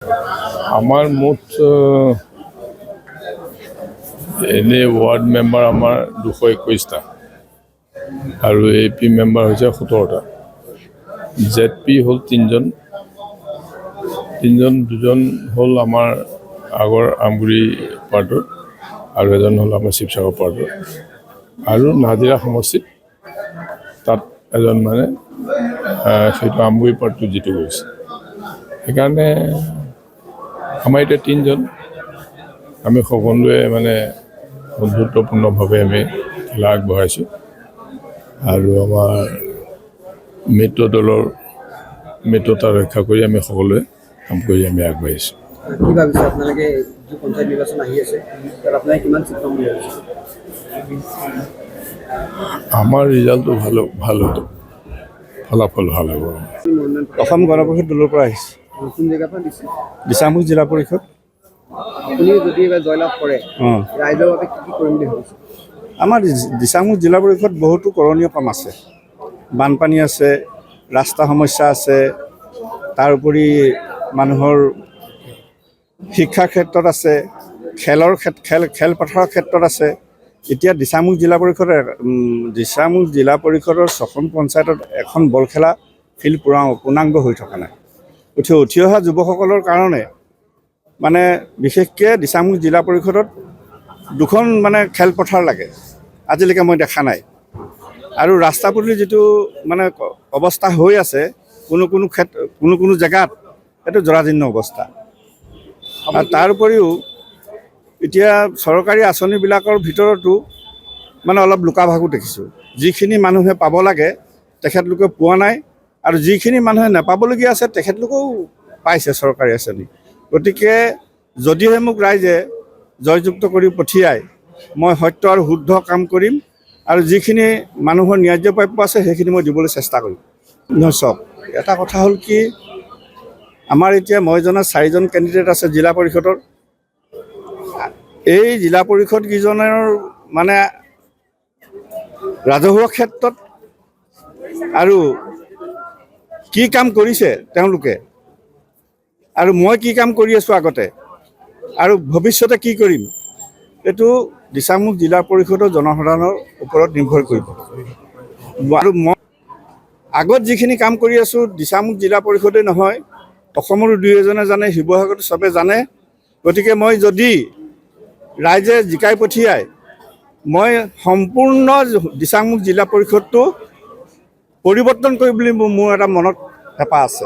আমাৰ মুঠ এনে ৱাৰ্ড মেম্বাৰ আমাৰ 221টা আৰু AP মেম্বাৰ হৈছে 17টা। ZP হ'ল 3জন, দুজন হ'ল আমাৰ আগৰ আমগুৰি পাৰ্টৰ আৰু এজন হ'ল আমাৰ শিৱসাগৰ পাৰ্টৰ আৰু নাজিৰা সমষ্টিত তাত এজন মানে সেইটো আমগুৰি পাৰ্টটো জিতি গৈছে। সেইকাৰণে আমাৰ এতিয়া 3জন আমি সকলোৱে মানে বন্ধুত্বপূৰ্ণভাৱে আমি খেলা আগবঢ়াইছোঁ আৰু আমাৰ মিত্ৰ দলৰ মিত্ৰতা ৰক্ষা কৰি আমি সকলোৱে কাম কৰি আমি আগবাঢ়িছোঁ। কি ভাবিছে আপোনালোকে যি পঞ্চায়ত নিৰ্বাচন আহি আছে তাত আপোনালোকে কিমান চিট পাম বুলি ভাবিছে? আমাৰ ৰিজাল্টটো ভাল হ'ব, ফলাফল ভাল হ'ব। অসম গণ পৰিষদ দলৰ পৰা আহিছে। কোন জেগাৰ পৰা দিছে? দিছাংমুখ জিলা পৰিষদ। আপুনি যদি এইবাৰ জয়লাভ কৰে ৰাইজৰ বাবে কি কৰিম বুলি ভাবিছে? আমাৰ দিছাংমুখ জিলা পৰিষদ বহুতো কৰণীয় কাম আছে। বানপানী আছে, ৰাস্তা সমস্যা আছে, তাৰ উপৰি মানুহৰ শিক্ষাৰ ক্ষেত্ৰত আছে, খেলপথাৰৰ ক্ষেত্ৰত আছে। এতিয়া দিছাংমুখ জিলা পৰিষদৰ 6খন পঞ্চায়তত এখন বল খেলা ফিল্ড পূৰ্ণাংগ হৈ থকা নাই। উঠি অহা যুৱকসকলৰ কাৰণে মানে বিশেষকৈ দিছাংমুখ জিলা পৰিষদত 2খন মানে খেলপথাৰ লাগে, আজিলৈকে মই দেখা নাই। আৰু ৰাস্তা পদূলি যিটো মানে অৱস্থা হৈ আছে কোনো জেগাত এইটো জৰাজীৰ্ণ অৱস্থা। আৰু তাৰ উপৰিও এতিয়া চৰকাৰী আঁচনিবিলাকৰ ভিতৰতো মানে অলপ লুকা-ভাকু দেখিছোঁ। যিখিনি মানুহে পাব লাগে তেখেতলোকে পোৱা নাই আৰু যিখিনি মানুহে নাপাবলগীয়া আছে তেখেতলোকেও পাইছে চৰকাৰী আঁচনি। গতিকে যদিহে মোক ৰাইজে জয়যুক্ত কৰি পঠিয়ায় মই সত্য আৰু শুদ্ধ কাম কৰিম আৰু যিখিনি মানুহৰ ন্যায্য প্ৰাপ্য আছে সেইখিনি মই দিবলৈ চেষ্টা কৰিম। চাওক, এটা কথা হ'ল কি, আমাৰ এতিয়া মই জনা 4জন কেণ্ডিডেট আছে জিলা পৰিষদৰ। এই জিলা পৰিষদ কেইজনৰ মানে ৰাজহুৱা ক্ষেত্ৰত আৰু কি কাম কৰিছে তেওঁলোকে আৰু মই কি কাম কৰি আছোঁ আগতে আৰু ভৱিষ্যতে কি কৰিম, এইটো দিছাংমুখ জিলা পৰিষদৰ জনসাধাৰণৰ ওপৰত নিৰ্ভৰ কৰিব। আৰু মই আগত যিখিনি কাম কৰি আছোঁ দিছাংমুখ জিলা পৰিষদে নহয়, অসমৰো 2-এজনে জানে, শিৱসাগৰতো চবে জানে। গতিকে মই যদি ৰাইজে জিকাই পঠিয়ায় মই সম্পূৰ্ণ দিছাংমুখ জিলা পৰিষদটো পৰিৱৰ্তন কৰিম বুলি মোৰ এটা মনত হেঁপাহ আছে।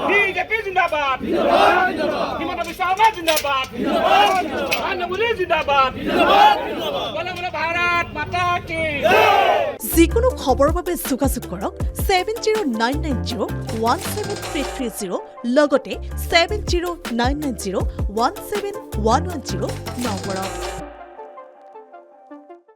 बीजेपी जिंदाबाद, हिमंत बिस्वा जिंदाबाद, अन्नपूर्णा जिंदाबाद, भारत माता की। যিকোনো খবৰৰ বাবে যোগাযোগ কৰক 7099017330 লগতে 7099017110 নম্বৰত।